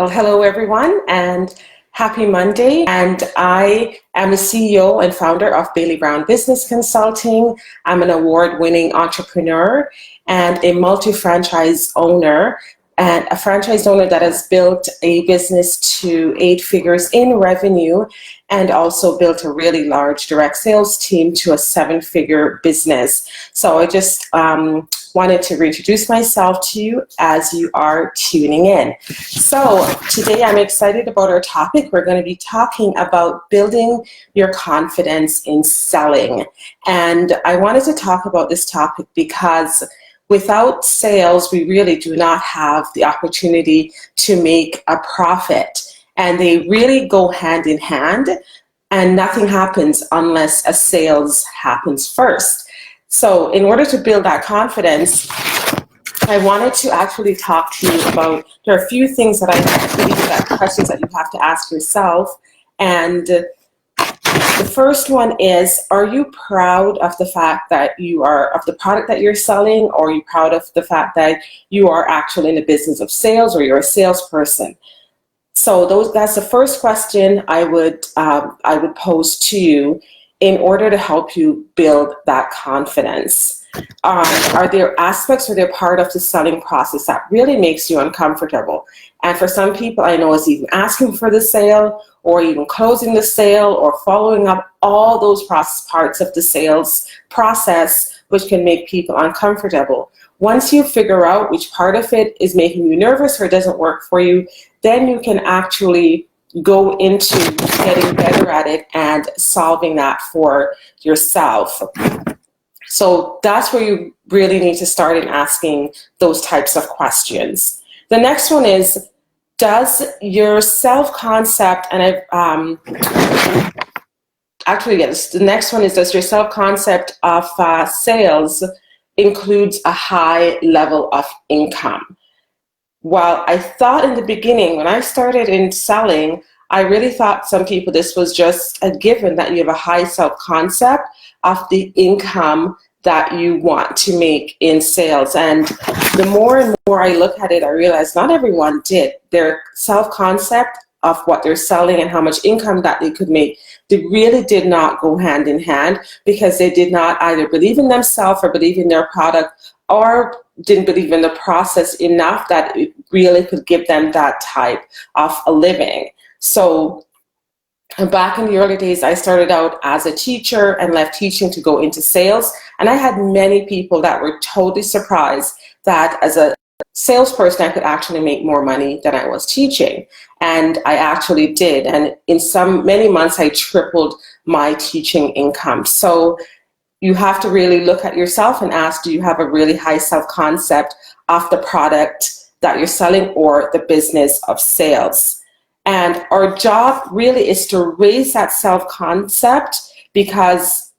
Well, hello everyone, and happy Monday. And I am the CEO and founder of Bailey Brown Business Consulting. I'm an award-winning entrepreneur and a multi-franchise owner, and a franchise owner that has built a business to 8 figures in revenue and also built a really large direct sales team to a 7-figure business. So I just wanted to reintroduce myself to you as you are tuning in. So today I'm excited about our topic. We're going to be talking about building your confidence in selling. And I wanted to talk about this topic because without sales, we really do not have the opportunity to make a profit. And they really go hand in hand, and nothing happens unless a sales happens first. So in order to build that confidence, I wanted to actually talk to you about, there are a few things that I believe that questions that you have to ask yourself. And the first one is, are you proud of the fact that you are, of the product that you're selling, or are you proud of the fact that you are actually in the business of sales, or you're a salesperson? So that's the first question I would pose to you in order to help you build that confidence. Are there aspects or they're part of the selling process that really makes you uncomfortable? And for some people, I know, it's even asking for the sale, or even closing the sale, or following up, all those parts of the sales process, which can make people uncomfortable. Once you figure out which part of it is making you nervous or doesn't work for you, then you can actually go into getting better at it and solving that for yourself. So that's where you really need to start in asking those types of questions. The next one is, does your self-concept, and the next one is, does your self-concept of sales includes a high level of income? While I thought in the beginning, when I started in selling, I really thought some people, this was just a given that you have a high self-concept of the income that you want to make in sales. And the more and more I look at it, I realize not everyone did. Their self-concept of what they're selling and how much income that they could make, they really did not go hand in hand, because they did not either believe in themselves or believe in their product, or didn't believe in the process enough that it really could give them that type of a living. So back in the early days, I started out as a teacher and left teaching to go into sales. And I had many people that were totally surprised that as a salesperson, I could actually make more money than I was teaching. And I actually did. And in many months, I tripled my teaching income. So you have to really look at yourself and ask, do you have a really high self-concept of the product that you're selling or the business of sales? And our job really is to raise that self-concept, because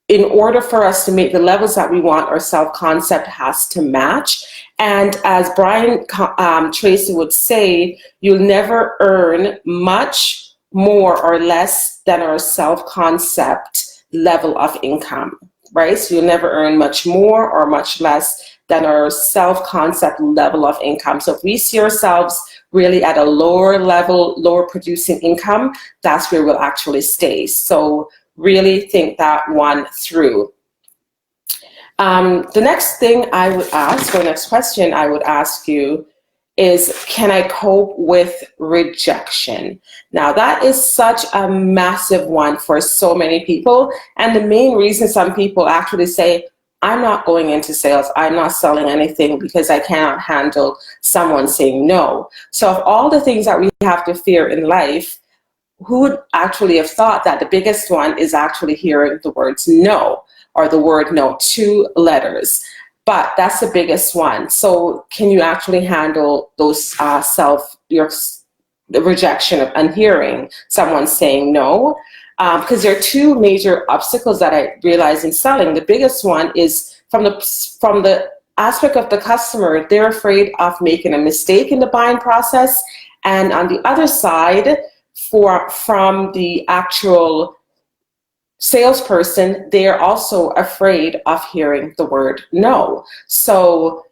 in order for us to make the levels that we want, our self-concept has to match. And as Brian Tracy would say, you'll never earn much more or less than our self-concept level of income, right? So you'll never earn much more or much less than our self-concept level of income. So if we see ourselves really at a lower level, lower producing income, that's where we'll actually stay. So really think that one through. The next thing I would ask, or next question I would ask you is, can I cope with rejection? Now that is such a massive one for so many people. And the main reason some people actually say, I'm not going into sales, I'm not selling anything because I cannot handle someone saying no. So of all the things that we have to fear in life, who would actually have thought that the biggest one is actually hearing the words no, or the word no, 2 letters. But that's the biggest one. So can you actually handle those the rejection of unhearing someone saying no? Because there are 2 major obstacles that I realize in selling. The biggest one is from the aspect of the customer. They're afraid of making a mistake in the buying process. And on the other side, from the actual salesperson, they are also afraid of hearing the word no. So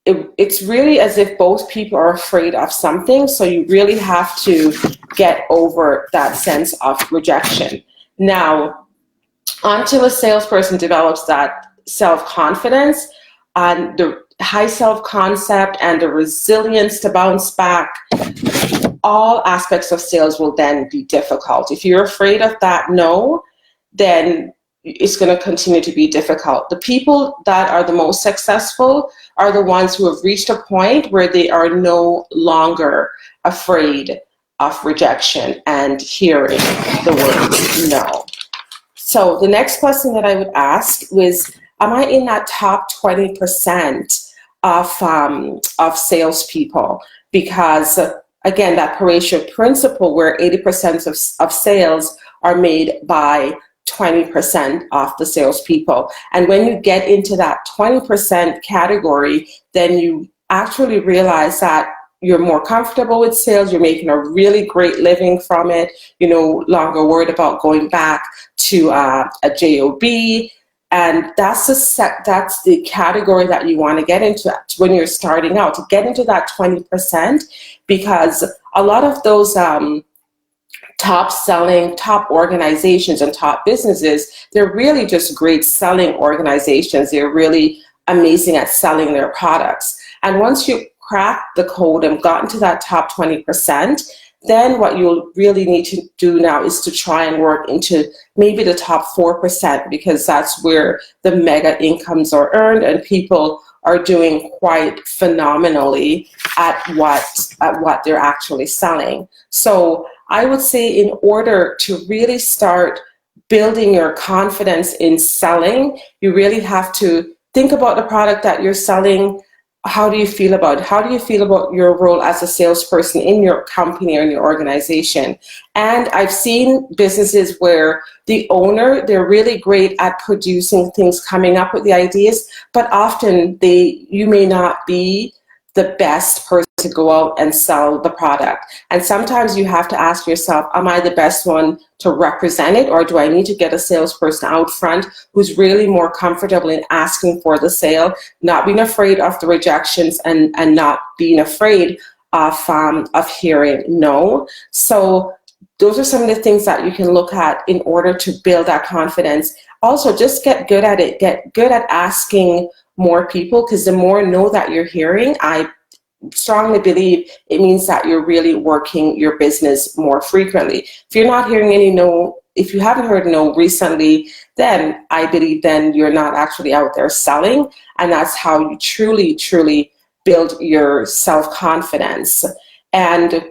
it's really as if both people are afraid of something. So you really have to get over that sense of rejection. Now, until a salesperson develops that self-confidence and the high self-concept and the resilience to bounce back, all aspects of sales will then be difficult. If you're afraid of that no, then it's going to continue to be difficult. The people that are the most successful are the ones who have reached a point where they are no longer afraid of rejection and hearing the word no. So the next question that I would ask was, am I in that top 20% of salespeople? Because again, that Pareto principle where 80% of sales are made by 20% of the salespeople. And when you get into that 20% category, then you actually realize that you're more comfortable with sales, you're making a really great living from it, you're no longer worried about going back to a job. And that's the category that you want to get into when you're starting out, to get into that 20%, because a lot of those top selling, top organizations and top businesses, they're really just great selling organizations. They're really amazing at selling their products. And once you crack the code and gotten to that top 20%, then what you'll really need to do now is to try and work into maybe the top 4%, because that's where the mega incomes are earned and people are doing quite phenomenally at what they're actually selling. So I would say in order to really start building your confidence in selling, you really have to think about the product that you're selling. How do you feel about it? How do you feel about your role as a salesperson in your company or in your organization? And I've seen businesses where the owner, they're really great at producing things, coming up with the ideas, but often you may not be the best person to go out and sell the product. And sometimes you have to ask yourself, am I the best one to represent it, or do I need to get a salesperson out front who's really more comfortable in asking for the sale, not being afraid of the rejections and not being afraid of hearing no. So those are some of the things that you can look at in order to build that confidence. Also, just get good at it. Get good at asking more people, because the more no that you're hearing, I strongly believe it means that you're really working your business more frequently. If you're not hearing any no, if you haven't heard no recently, then I believe then you're not actually out there selling, and that's how you truly, truly build your self-confidence. And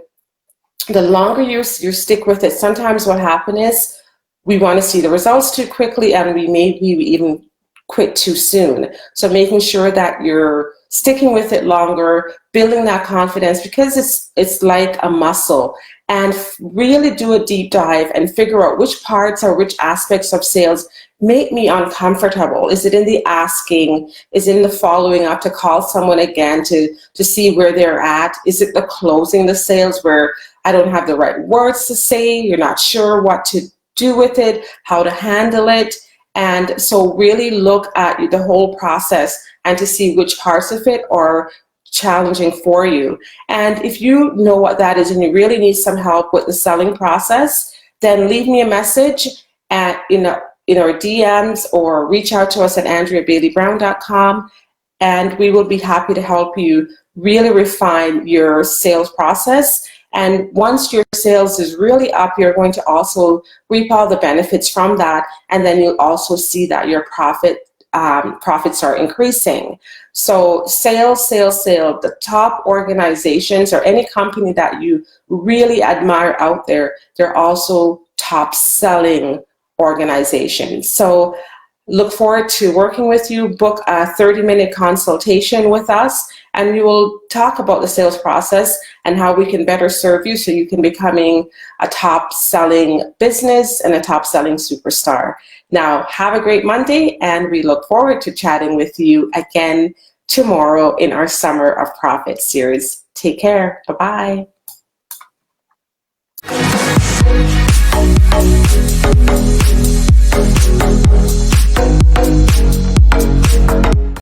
the longer you stick with it, sometimes what happens is we want to see the results too quickly, and we even quit too soon. So making sure that you're sticking with it longer, building that confidence, because it's like a muscle, and really do a deep dive and figure out which parts or which aspects of sales make me uncomfortable. Is it in the asking? Is it in the following up to call someone again to see where they're at? Is it the closing the sales where I don't have the right words to say, you're not sure what to do with it, how to handle it? And so really look at the whole process and to see which parts of it are challenging for you. And if you know what that is and you really need some help with the selling process, then leave me a message in our DMs or reach out to us at andreabailey-brown.com, and we will be happy to help you really refine your sales process. And once your sales is really up, you're going to also reap all the benefits from that, and then you'll also see that your profits are increasing. So sales, the top organizations or any company that you really admire out there, they're also top selling organizations. So look forward to working with you. Book a 30-minute consultation with us, and we will talk about the sales process and how we can better serve you so you can becoming a top selling business and a top selling superstar. Now, have a great Monday, and we look forward to chatting with you again tomorrow in our Summer of Profit series. Take care. Bye-bye.